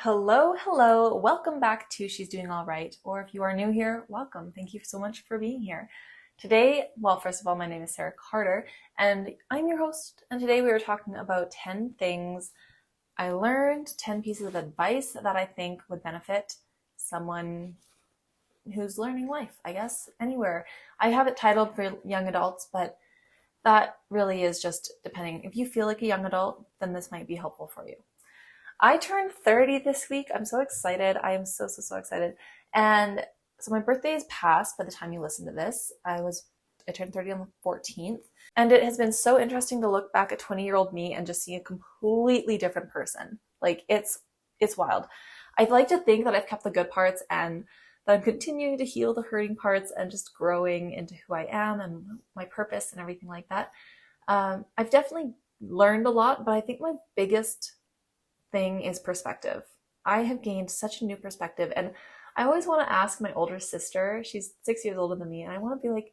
Hello. Welcome back to She's Doing All Right. Or if you are new here, welcome. Thank you so much for being here. Today, well, first of all, my name is Sarah Carter, and I'm your host. And today we are talking about 10 things I learned, 10 pieces of advice that I think would benefit someone who's learning life, I guess, anywhere. I have it titled for young adults, but that really is just depending. If you feel like a young adult, then this might be helpful for you. I turned 30 this week. I'm so excited. I am so excited. And so my birthday is past by the time you listen to this. I turned 30 on the 14th. And it has been so interesting to look back at 20-year-old me and just see a completely different person. Like it's wild. I'd like to think that I've kept the good parts and that I'm continuing to heal the hurting parts and just growing into who I am and my purpose and everything like that. I've definitely learned a lot, but I think my biggest thing is perspective. I have gained such a new perspective, and I always want to ask my older sister, she's 6 years older than me, and I want to be like,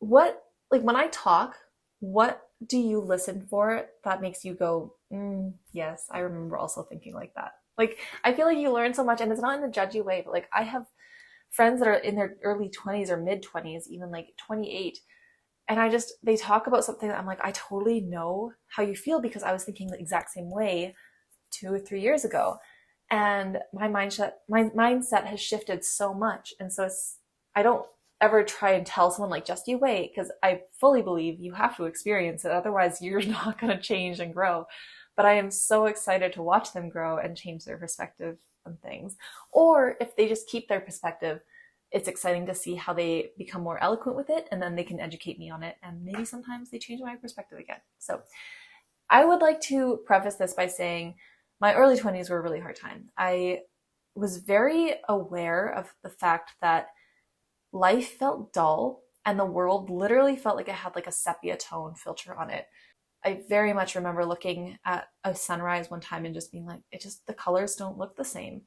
when I talk, what do you listen for that makes you go, yes, I remember also thinking like that. Like, I feel like you learn so much, and it's not in a judgy way, but like, I have friends that are in their early 20s or mid 20s, even like 28, and they talk about something that I'm like, I totally know how you feel because I was thinking the exact same way 2 or 3 years ago. And my mindset has shifted so much. And so I don't ever try and tell someone like, just you wait, because I fully believe you have to experience it. Otherwise you're not going to change and grow. But I am so excited to watch them grow and change their perspective on things. Or if they just keep their perspective, it's exciting to see how they become more eloquent with it, and then they can educate me on it. And maybe sometimes they change my perspective again. So I would like to preface this by saying my early 20s were a really hard time. I was very aware of the fact that life felt dull and the world literally felt like it had like a sepia tone filter on it. I very much remember looking at a sunrise one time and just being like, the colors don't look the same.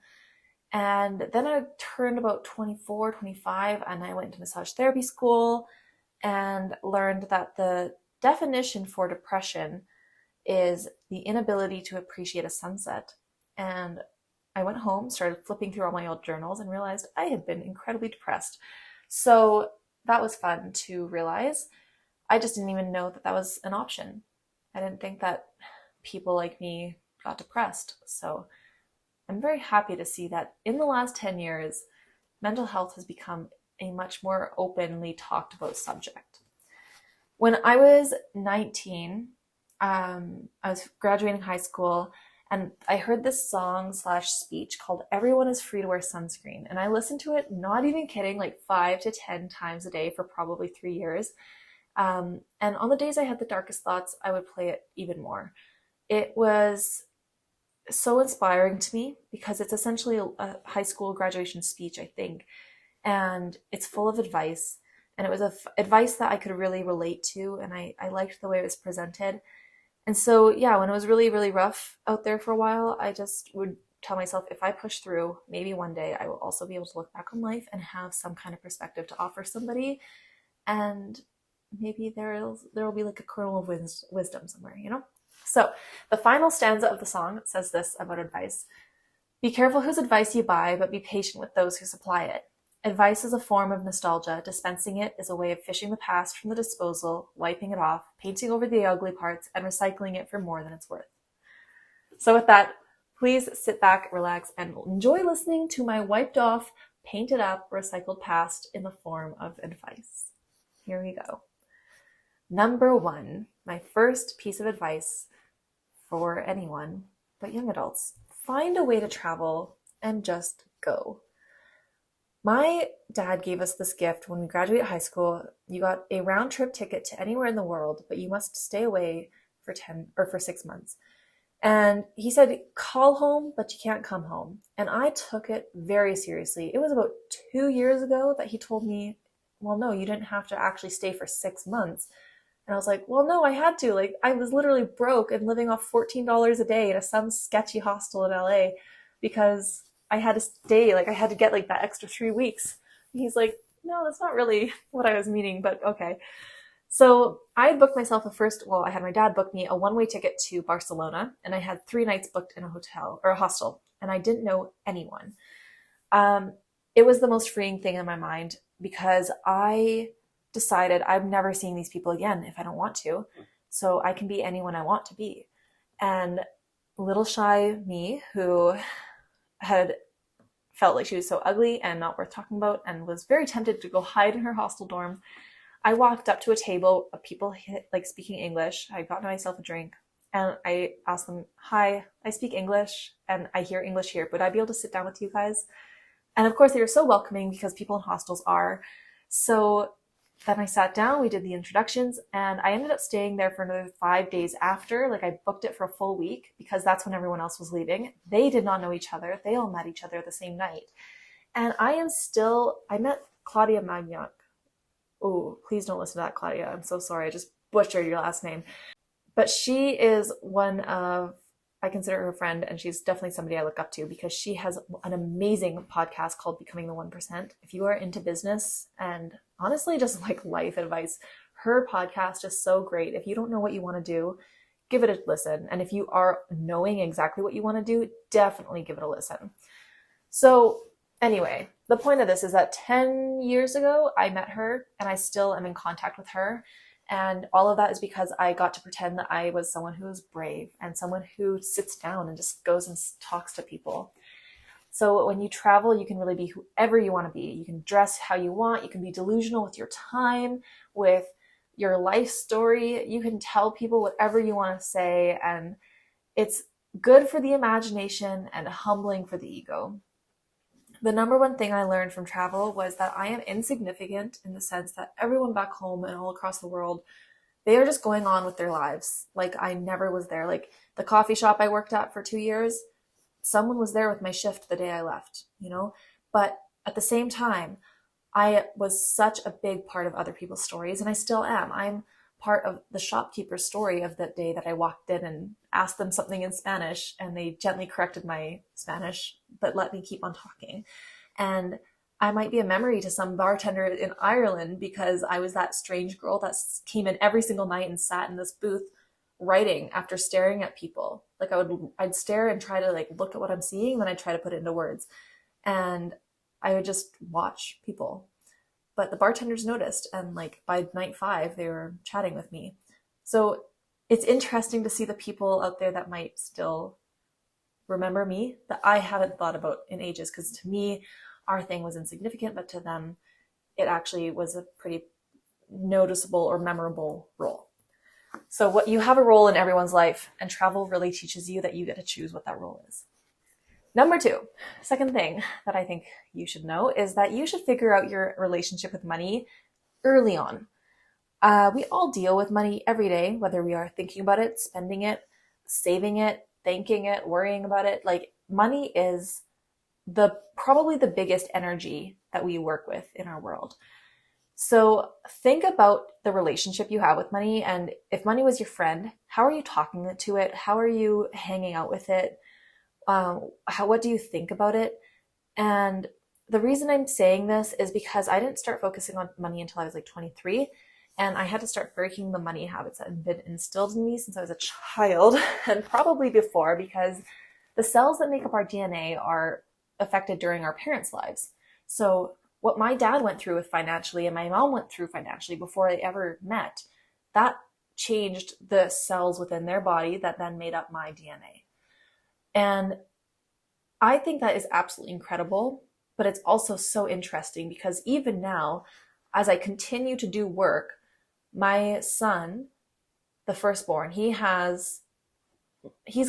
And then I turned about 24, 25, and I went to massage therapy school and learned that the definition for depression is the inability to appreciate a sunset. And I went home, started flipping through all my old journals, and realized I had been incredibly depressed. So that was fun to realize. I just didn't even know that that was an option. I didn't think that people like me got depressed. So I'm very happy to see that in the last 10 years, mental health has become a much more openly talked about subject. When I was 19, I was graduating high school, and I heard this song slash speech called Everyone is Free to Wear Sunscreen. And I listened to it, not even kidding, like 5 to 10 times a day for probably 3 years. And on the days I had the darkest thoughts, I would play it even more. It was so inspiring to me because it's essentially a high school graduation speech, I think. And it's full of advice. And it was advice that I could really relate to. And I liked the way it was presented. And so, yeah, when it was really, really rough out there for a while, I just would tell myself, if I push through, maybe one day I will also be able to look back on life and have some kind of perspective to offer somebody. And maybe there will be like a kernel of wisdom somewhere, you know? So the final stanza of the song says this about advice. Be careful whose advice you buy, but be patient with those who supply it. Advice is a form of nostalgia. Dispensing it is a way of fishing the past from the disposal, wiping it off, painting over the ugly parts, and recycling it for more than it's worth. So with that, please sit back, relax, and enjoy listening to my wiped off, painted up, recycled past in the form of advice. Here we go. Number 1, my first piece of advice for anyone, but young adults, find a way to travel and just go. My dad gave us this gift when we graduated high school. You got a round trip ticket to anywhere in the world, but you must stay away for 6 months. And he said, call home, but you can't come home. And I took it very seriously. It was about 2 years ago that he told me, well, no, you didn't have to actually stay for 6 months. And I was like, well, no, I had to. Like, I was literally broke and living off $14 a day in some sketchy hostel in LA because I had to stay, like I had to get like that extra 3 weeks. And he's like, no, that's not really what I was meaning, but okay. So I had booked myself I had my dad book me a one-way ticket to Barcelona, and I had 3 nights booked in a hotel or a hostel. and I didn't know anyone. It was the most freeing thing in my mind because I decided I'm never seeing these people again if I don't want to. So I can be anyone I want to be. And little shy me, who had felt like she was so ugly and not worth talking about and was very tempted to go hide in her hostel dorm, I walked up to a table of people like speaking English. I got myself a drink and I asked them, "Hi, I speak English and I hear English here. Would I be able to sit down with you guys?" And of course, they were so welcoming because people in hostels are. So then I sat down, we did the introductions, and I ended up staying there for another 5 days after. Like, I booked it for a full week because that's when everyone else was leaving. They did not know each other. They all met each other the same night. And I met Claudia Magnac. Oh, please don't listen to that, Claudia. I'm so sorry. I just butchered your last name. But she is I consider her a friend, and she's definitely somebody I look up to because she has an amazing podcast called Becoming the 1%. If you are into business and honestly just like life advice, her podcast is so great. If you don't know what you want to do, give it a listen. And if you are knowing exactly what you want to do, definitely give it a listen. So anyway, the point of this is that 10 years ago, I met her and I still am in contact with her. And all of that is because I got to pretend that I was someone who was brave and someone who sits down and just goes and talks to people. So when you travel, you can really be whoever you want to be. You can dress how you want. You can be delusional with your time, with your life story. You can tell people whatever you want to say. And it's good for the imagination and humbling for the ego. The number one thing I learned from travel was that I am insignificant in the sense that everyone back home and all across the world, they are just going on with their lives. Like, I never was there. Like, the coffee shop I worked at for 2 years, someone was there with my shift the day I left, But at the same time, I was such a big part of other people's stories, and I still am. I'm part of the shopkeeper's story of that day that I walked in and asked them something in Spanish, and they gently corrected my Spanish, but let me keep on talking. And I might be a memory to some bartender in Ireland because I was that strange girl that came in every single night and sat in this booth writing after staring at people. Like, I'd stare and try to like look at what I'm seeing, then I'd try to put it into words. And I would just watch people. But the bartenders noticed, and like by night 5, they were chatting with me. So it's interesting to see the people out there that might still remember me that I haven't thought about in ages, because to me, our thing was insignificant, but to them, it actually was a pretty noticeable or memorable role. So what you have a role in everyone's life, and travel really teaches you that you get to choose what that role is. Number 2, second thing that I think you should know is that you should figure out your relationship with money early on. We all deal with money every day, whether we are thinking about it, spending it, saving it, thanking it, worrying about it. Like, money is probably the biggest energy that we work with in our world. So think about the relationship you have with money, and if money was your friend, how are you talking to it? How are you hanging out with it? What do you think about it? And the reason I'm saying this is because I didn't start focusing on money until I was like 23, and I had to start breaking the money habits that had been instilled in me since I was a child, and probably before, because the cells that make up our DNA are affected during our parents' lives. So what my dad went through with financially and my mom went through financially before they ever met, that changed the cells within their body that then made up my DNA. And I think that is absolutely incredible, but it's also so interesting because even now, as I continue to do work, my son, the firstborn, he's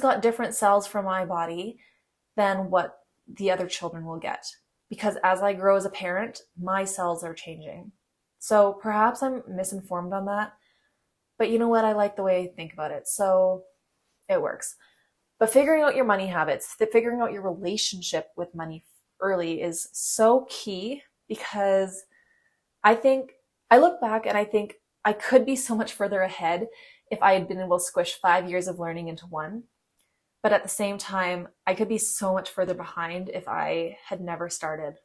got different cells from my body than what the other children will get. Because as I grow as a parent, my cells are changing. So perhaps I'm misinformed on that, but you know what? I like the way I think about it. So it works. But figuring out your money habits, figuring out your relationship with money early is so key, because I look back and I think I could be so much further ahead if I had been able to squish 5 years of learning into one. But at the same time, I could be so much further behind if I had never started.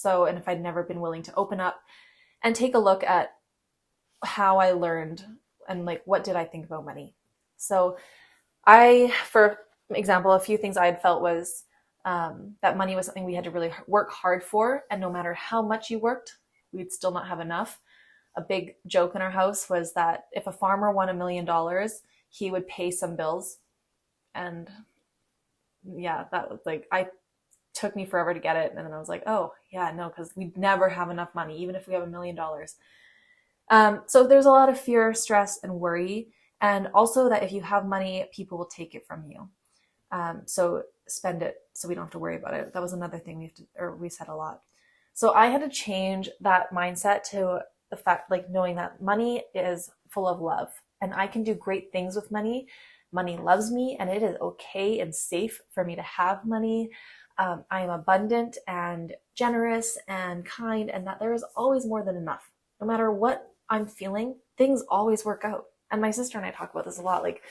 And if I'd never been willing to open up and take a look at how I learned and like, what did I think about money? So for example, a few things I had felt was that money was something we had to really work hard for. And no matter how much you worked, we'd still not have enough. A big joke in our house was that if a farmer won $1 million, he would pay some bills. And yeah, that was like, took me forever to get it. And then I was like, oh yeah, no, because we'd never have enough money, even if we have $1 million. So there's a lot of fear, stress, and worry. And also that if you have money, people will take it from you. So spend it so we don't have to worry about it. That was another thing we said a lot. So I had to change that mindset to the fact, like knowing that money is full of love and I can do great things with money. Money loves me and it is okay and safe for me to have money. I am abundant and generous and kind, and that there is always more than enough. No matter what I'm feeling, things always work out. And my sister and I talk about this a lot. Like,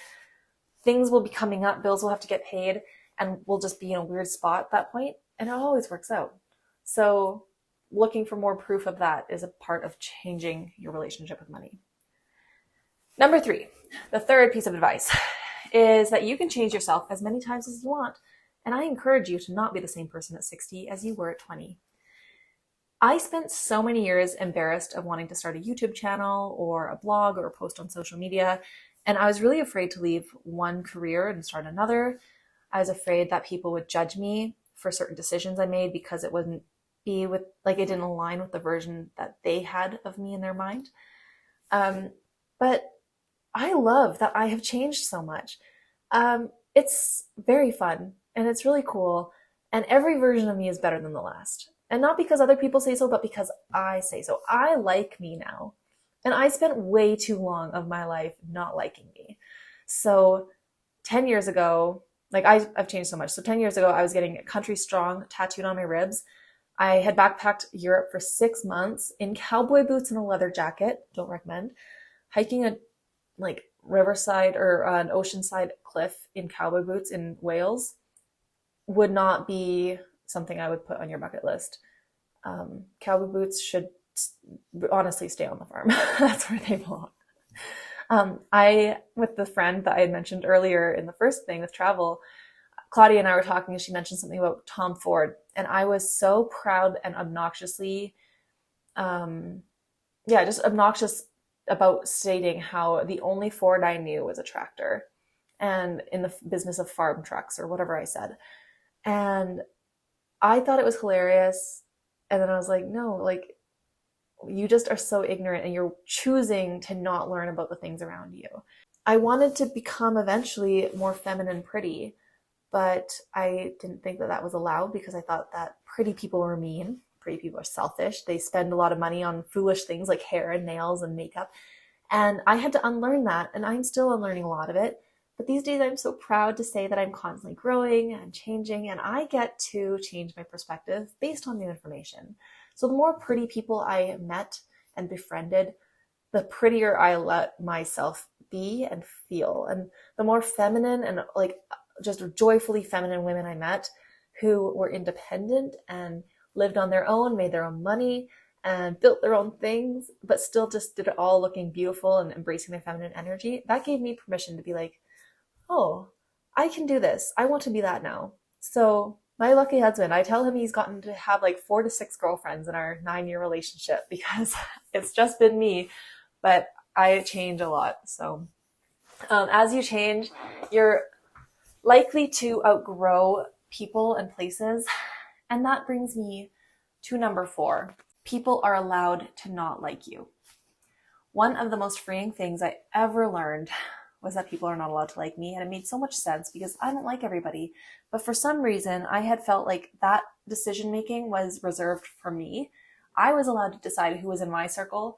things will be coming up, bills will have to get paid, and we'll just be in a weird spot at that point, and it always works out. So looking for more proof of that is a part of changing your relationship with money. Number 3, the third piece of advice is that you can change yourself as many times as you want. And I encourage you to not be the same person at 60 as you were at 20. I spent so many years embarrassed of wanting to start a YouTube channel or a blog or a post on social media. And I was really afraid to leave one career and start another. I was afraid that people would judge me for certain decisions I made because it wouldn't be with, like, it didn't align with the version that they had of me in their mind. But I love that I have changed so much. It's very fun and it's really cool. And every version of me is better than the last. And not because other people say so, but because I say so. I like me now. And I spent way too long of my life not liking me. So 10 years ago, like I've changed so much. So 10 years ago, I was getting Country Strong tattooed on my ribs. I had backpacked Europe for 6 months in cowboy boots and a leather jacket. Don't recommend. Hiking a riverside or an oceanside cliff in cowboy boots in Wales would not be something I would put on your bucket list. Cowboy boots should honestly stay on the farm. That's where they belong. With the friend that I had mentioned earlier in the first thing with travel, Claudia and I were talking and she mentioned something about Tom Ford. And I was so proud and obnoxiously, just obnoxious about stating how the only Ford I knew was a tractor and in the business of farm trucks or whatever I said. And I thought it was hilarious. And then I was like, no, like, you just are so ignorant and you're choosing to not learn about the things around you. I wanted to become eventually more feminine pretty, but I didn't think that that was allowed because I thought that pretty people were mean. Pretty people are selfish. They spend a lot of money on foolish things like hair and nails and makeup. And I had to unlearn that, and I'm still unlearning a lot of it. But these days I'm so proud to say that I'm constantly growing and changing, and I get to change my perspective based on new information. So the more pretty people I met and befriended, the prettier I let myself be and feel. And the more feminine and just joyfully feminine women I met who were independent and lived on their own, made their own money, and built their own things, but still just did it all looking beautiful and embracing their feminine energy, that gave me permission to be like, oh, I can do this. I want to be that now. So my lucky husband, I tell him he's gotten to have 4 to 6 girlfriends in our 9-year relationship because it's just been me, but I change a lot. So as you change, you're likely to outgrow people and places. And that brings me to number 4. People are allowed to not like you. One of the most freeing things I ever learned was that people are not allowed to like me. And it made so much sense because I don't like everybody. But for some reason, I had felt like that decision-making was reserved for me. I was allowed to decide who was in my circle,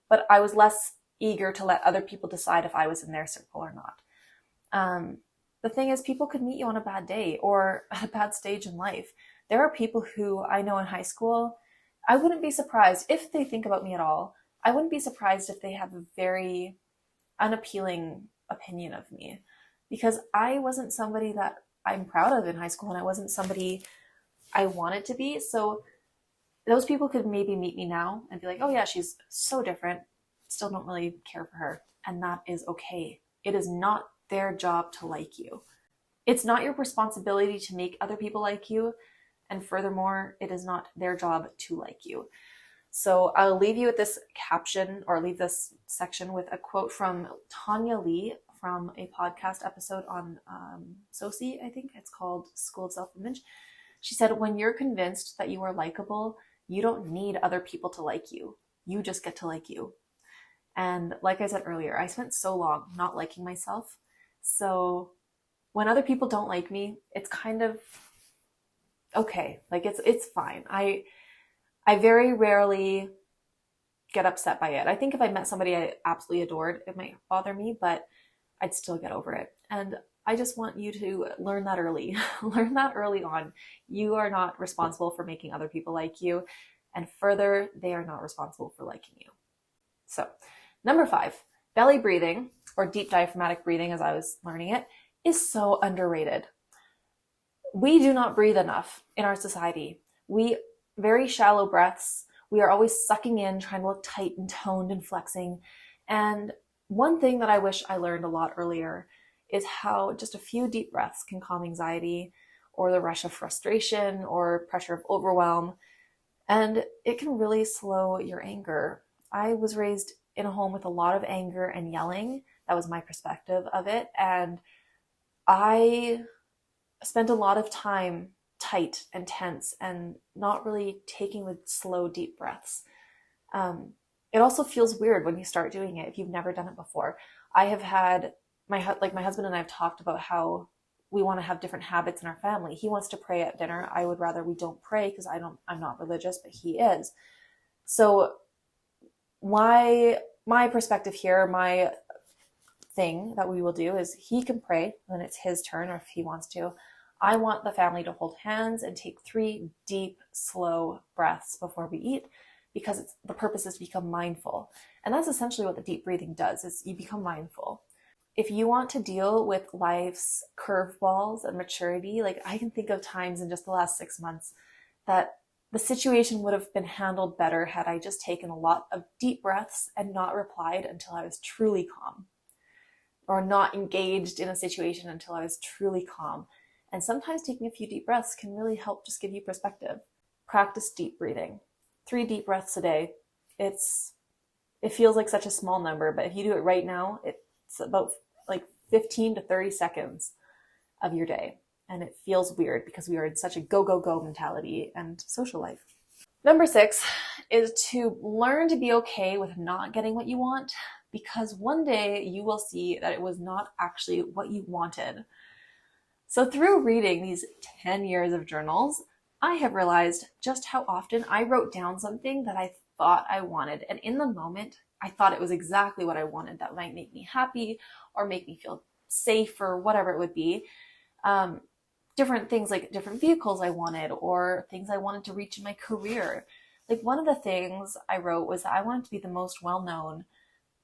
but I was less eager to let other people decide if I was in their circle or not. The thing is, people could meet you on a bad day or at a bad stage in life. There are people who I know in high school, I wouldn't be surprised if they think about me at all. I wouldn't be surprised if they have a very unappealing opinion of me because I wasn't somebody that I'm proud of in high school and I wasn't somebody I wanted to be. So those people could maybe meet me now and be like, oh yeah, she's so different. Still don't really care for her. And that is okay. It is not their job to like you. It's not your responsibility to make other people like you. And furthermore, it is not their job to like you. So I'll leave you with this caption, or leave this section with a quote from Tanya Lee from a podcast episode on Soci, I think it's called School of Self-Image. She said, when you're convinced that you are likable, you don't need other people to like you. You just get to like you. And like I said earlier, I spent so long not liking myself. So when other people don't like me, it's kind of okay. Like it's fine. I very rarely get upset by it. I think if I met somebody I absolutely adored, it might bother me, but I'd still get over it. And I just want you to learn that early. Learn that early on. You are not responsible for making other people like you. And further, they are not responsible for liking you. So, number 5, belly breathing, or deep diaphragmatic breathing as I was learning it, is so underrated. We do not breathe enough in our society. We very shallow breaths. We are always sucking in, trying to look tight and toned and flexing. And one thing that I wish I learned a lot earlier is how just a few deep breaths can calm anxiety, or the rush of frustration, or pressure of overwhelm. And it can really slow your anger. I was raised in a home with a lot of anger and yelling. That was my perspective of it. And I spent a lot of time tight and tense and not really taking the slow, deep breaths. It also feels weird when you start doing it if you've never done it before. I have had my husband and I have talked about how we want to have different habits in our family. He wants to pray at dinner. I would rather we don't pray because I'm not religious, but he is. So my perspective here, my thing that we will do is he can pray when it's his turn, or if he wants to. I want the family to hold hands and take 3 deep, slow breaths before we eat, because the purpose is to become mindful. And that's essentially what the deep breathing does, is you become mindful. If you want to deal with life's curveballs and maturity, like I can think of times in just the last 6 months that the situation would have been handled better had I just taken a lot of deep breaths and not replied until I was truly calm, or not engaged in a situation until I was truly calm. And sometimes taking a few deep breaths can really help just give you perspective. Practice deep breathing. 3 deep breaths a day. It feels like such a small number, but if you do it right now, it's about like 15 to 30 seconds of your day. And it feels weird because we are in such a go, go, go mentality and social life. Number 6 is to learn to be okay with not getting what you want, because one day you will see that it was not actually what you wanted. So through reading these 10 years of journals, I have realized just how often I wrote down something that I thought I wanted. And in the moment, I thought it was exactly what I wanted. That might make me happy or make me feel safe or whatever it would be. Different things, like different vehicles I wanted, or things I wanted to reach in my career. Like one of the things I wrote was that I wanted to be the most well-known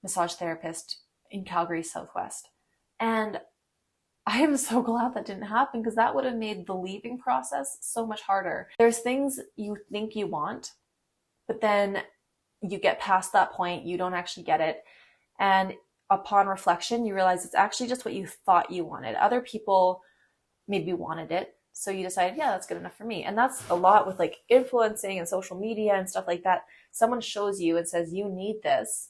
massage therapist in Calgary Southwest. And I am so glad that didn't happen, because that would have made the leaving process so much harder. There's things you think you want, but then you get past that point, you don't actually get it. And upon reflection, you realize it's actually just what you thought you wanted. Other people maybe wanted it, so you decided, yeah, that's good enough for me. And that's a lot with like influencing and social media and stuff like that. Someone shows you and says, you need this.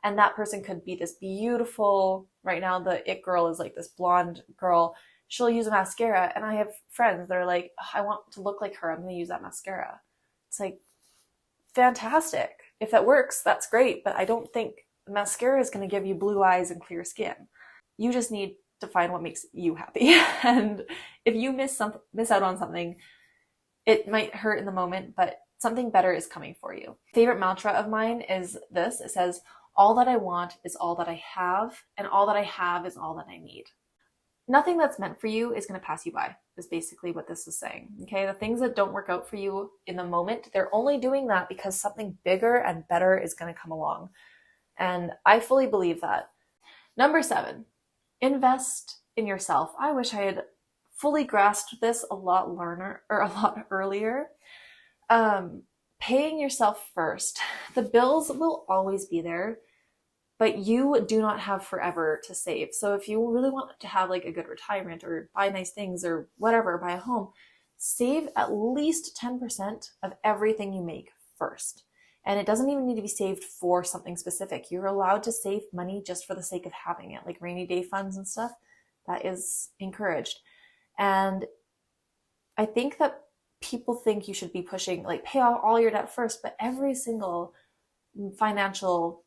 And that person could be this beautiful, right now the it girl is like this blonde girl. She'll use a mascara. And I have friends that are like, oh, I want to look like her, I'm going to use that mascara. It's like, fantastic. If that works, that's great. But I don't think mascara is going to give you blue eyes and clear skin. You just need to find what makes you happy. And if you miss out on something, it might hurt in the moment, but something better is coming for you. Favorite mantra of mine is this. It says, all that I want is all that I have, and all that I have is all that I need. Nothing that's meant for you is going to pass you by, is basically what this is saying. Okay, the things that don't work out for you in the moment, they're only doing that because something bigger and better is going to come along. And I fully believe that. Number 7, invest in yourself. I wish I had fully grasped this a lot earlier. Paying yourself first. The bills will always be there. but you do not have forever to save. So if you really want to have like a good retirement or buy nice things or whatever, buy a home, save at least 10% of everything you make first. And it doesn't even need to be saved for something specific. You're allowed to save money just for the sake of having it, like rainy day funds and stuff. That is encouraged. And I think that people think you should be pushing, like pay off all your debt first, but every single financial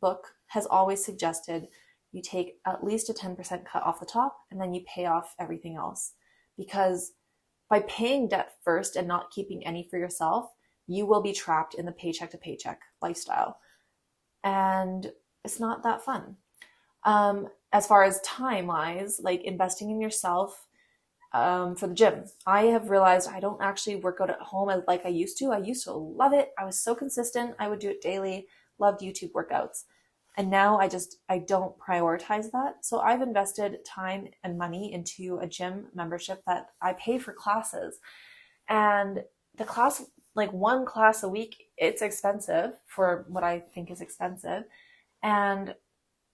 book has always suggested you take at least a 10% cut off the top and then you pay off everything else. Because by paying debt first and not keeping any for yourself, you will be trapped in the paycheck to paycheck lifestyle. And it's not that fun. As far as time wise, like investing in yourself, for the gym, I have realized I don't actually work out at home like I used to. I used to love it. I was so consistent. I would do it daily, loved YouTube workouts. And now I don't prioritize that. So I've invested time and money into a gym membership that I pay for classes. And the class, like one class a week, it's expensive for what I think is expensive. And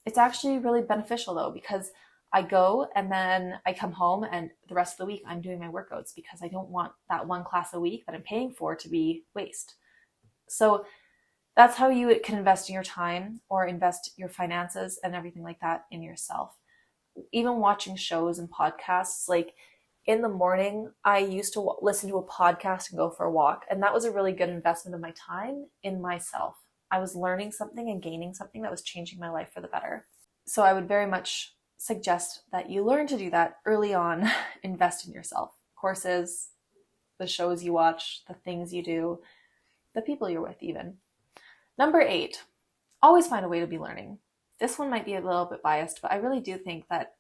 it's actually really beneficial though, because I go and then I come home and the rest of the week I'm doing my workouts because I don't want that one class a week that I'm paying for to be waste. So that's how you can invest in your time or invest your finances and everything like that in yourself. Even watching shows and podcasts, like in the morning, I used to listen to a podcast and go for a walk. And that was a really good investment of my time in myself. I was learning something and gaining something that was changing my life for the better. So I would very much suggest that you learn to do that early on. Invest in yourself. Courses, the shows you watch, the things you do, the people you're with even. Number 8, always find a way to be learning. This one might be a little bit biased, but I really do think that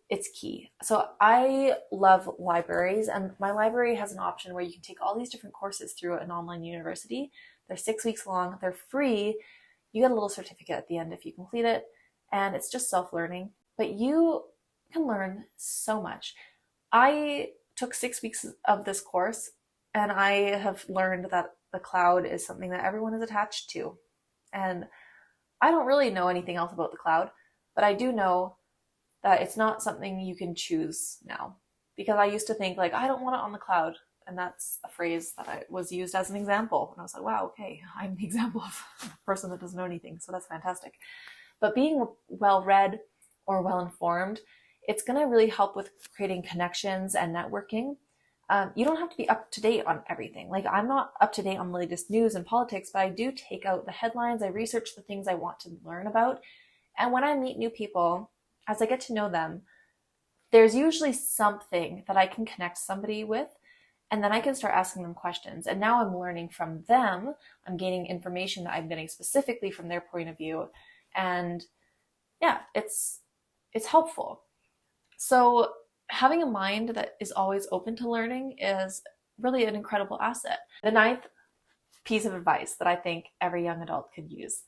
it's key. So I love libraries, and my library has an option where you can take all these different courses through an online university. They're 6 weeks long, they're free. You get a little certificate at the end if you complete it, and it's just self-learning. But you can learn so much. I took 6 weeks of this course, and I have learned that the cloud is something that everyone is attached to. And I don't really know anything else about the cloud, but I do know that it's not something you can choose now. Because I used to think like, I don't want it on the cloud. And that's a phrase that was used as an example. And I was like, wow, okay, I'm the example of a person that doesn't know anything. So that's fantastic. But being well-read or well-informed, it's going to really help with creating connections and networking. You don't have to be up to date on everything. Like I'm not up to date on the latest news and politics, but I do take out the headlines. I research the things I want to learn about. And when I meet new people, as I get to know them, there's usually something that I can connect somebody with, and then I can start asking them questions. And now I'm learning from them. I'm gaining information that I'm getting specifically from their point of view. And yeah, it's helpful. So having a mind that is always open to learning is really an incredible asset. The 9th piece of advice that I think every young adult could use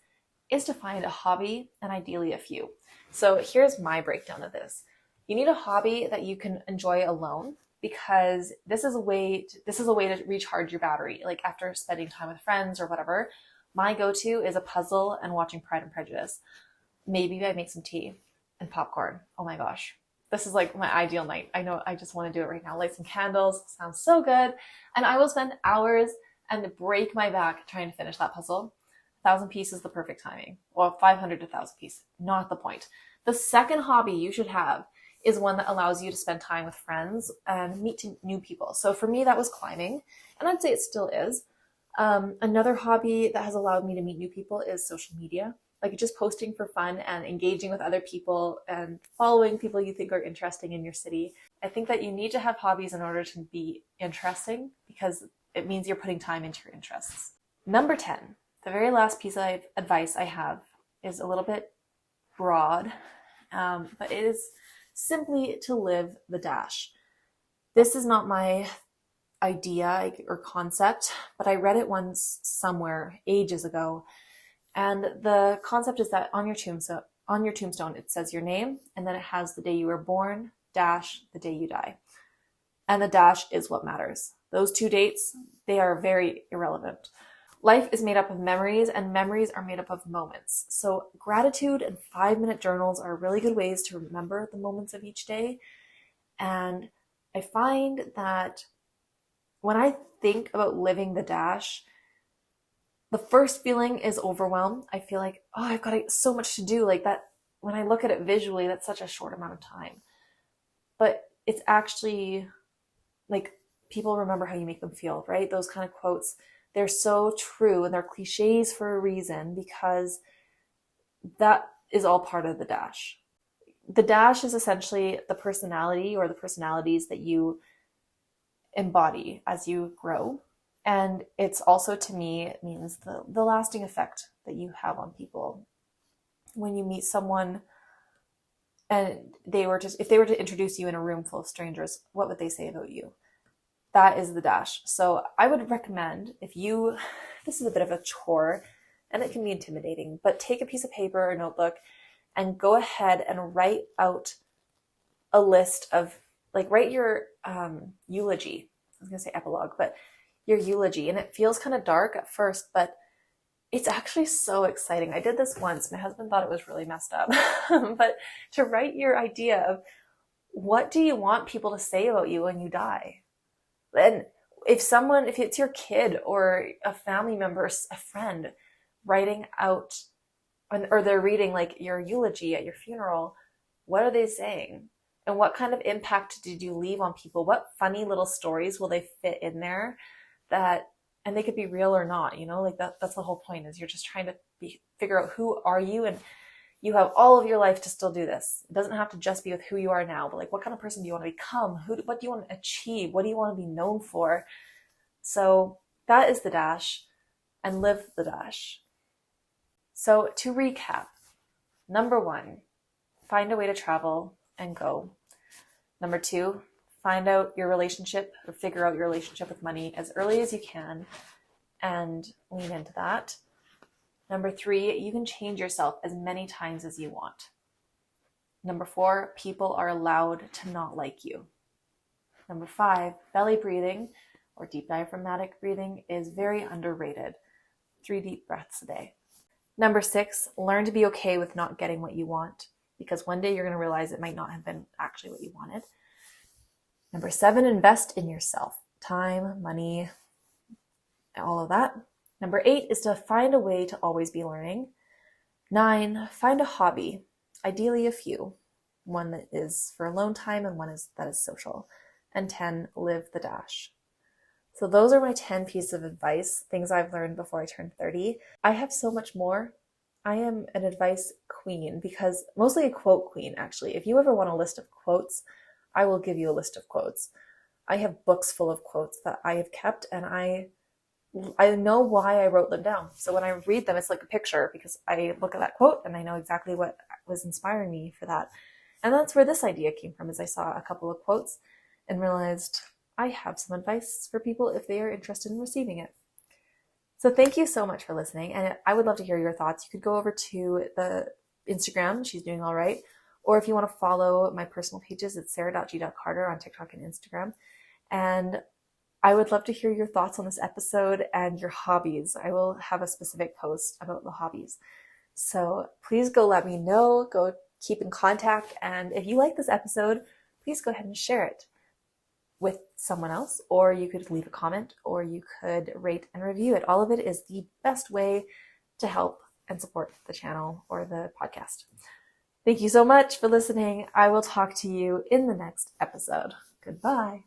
is to find a hobby, and ideally a few. So here's my breakdown of this. You need a hobby that you can enjoy alone, because this is a way to recharge your battery. Like after spending time with friends or whatever, my go-to is a puzzle and watching Pride and Prejudice. Maybe I make some tea and popcorn. Oh my gosh. This is like my ideal night. I know I just want to do it right now. Light some candles. Sounds so good. And I will spend hours and break my back trying to finish that puzzle. 1,000 pieces is the perfect timing. Well, 500 to 1,000 pieces. Not the point. The second hobby you should have is one that allows you to spend time with friends and meet new people. So for me, that was climbing. And I'd say it still is. Another hobby that has allowed me to meet new people is social media. Like just posting for fun and engaging with other people and following people you think are interesting in your city. I think that you need to have hobbies in order to be interesting, because it means you're putting time into your interests. Number 10, the very last piece of advice I have is a little bit broad, but it is simply to live the dash. This is not my idea or concept, but I read it once somewhere ages ago. And the concept is that on your tombstone, it says your name, and then it has the day you were born, dash, the day you die. And the dash is what matters. Those two dates, they are very irrelevant. Life is made up of memories, and memories are made up of moments. So gratitude and 5-minute journals are really good ways to remember the moments of each day. And I find that when I think about living the dash, the first feeling is overwhelmed. I feel like, oh, I've got so much to do. Like that, when I look at it visually, that's such a short amount of time. But it's actually like, people remember how you make them feel, right? Those kind of quotes, they're so true, and they're cliches for a reason, because that is all part of the dash. The dash is essentially the personality or the personalities that you embody as you grow. And it's also, to me, it means the lasting effect that you have on people. When you meet someone and if they were to introduce you in a room full of strangers, what would they say about you? That is the dash. So I would recommend, this is a bit of a chore and it can be intimidating, but take a piece of paper or notebook and go ahead and write out a list of, write your eulogy. I was going to say epilogue, but your eulogy. And it feels kind of dark at first, but it's actually so exciting. I did this once. My husband thought it was really messed up. But to write your idea of what do you want people to say about you when you die? And if it's your kid or a family member, a friend writing out, or they're reading your eulogy at your funeral, what are they saying? And what kind of impact did you leave on people? What funny little stories will they fit in there and they could be real or not, that's the whole point, is you're just trying to figure out who are you, and you have all of your life to still do this. It doesn't have to just be with who you are now, but what kind of person do you want to become? What do you want to achieve? What do you want to be known for? So that is the dash, and live the dash. So to recap, number 1, find a way to travel and go. Number 2, find out your relationship, or figure out your relationship with money as early as you can and lean into that. Number 3, you can change yourself as many times as you want. Number 4, people are allowed to not like you. Number 5, belly breathing or deep diaphragmatic breathing is very underrated. 3 deep breaths a day. Number 6, learn to be okay with not getting what you want, because one day you're going to realize it might not have been actually what you wanted. Number 7, invest in yourself. Time, money, all of that. Number 8 is to find a way to always be learning. 9, find a hobby, ideally a few. One that is for alone time and one that is social. And 10, live the dash. So those are my 10 pieces of advice, things I've learned before I turned 30. I have so much more. I am an advice queen, because mostly a quote queen, actually. If you ever want a list of quotes, I will give you a list of quotes. I have books full of quotes that I have kept, and I know why I wrote them down. So when I read them, it's like a picture, because I look at that quote and I know exactly what was inspiring me for that. And that's where this idea came from, is I saw a couple of quotes and realized I have some advice for people if they are interested in receiving it. So thank you so much for listening. And I would love to hear your thoughts. You could go over to the Instagram, She's Doing All Right. Or if you want to follow my personal pages, it's sarah.g.carter on TikTok and Instagram. And I would love to hear your thoughts on this episode and your hobbies. I will have a specific post about the hobbies. So please go let me know, go keep in contact. And if you like this episode, please go ahead and share it with someone else, or you could leave a comment, or you could rate and review it. All of it is the best way to help and support the channel or the podcast. Thank you so much for listening. I will talk to you in the next episode. Goodbye.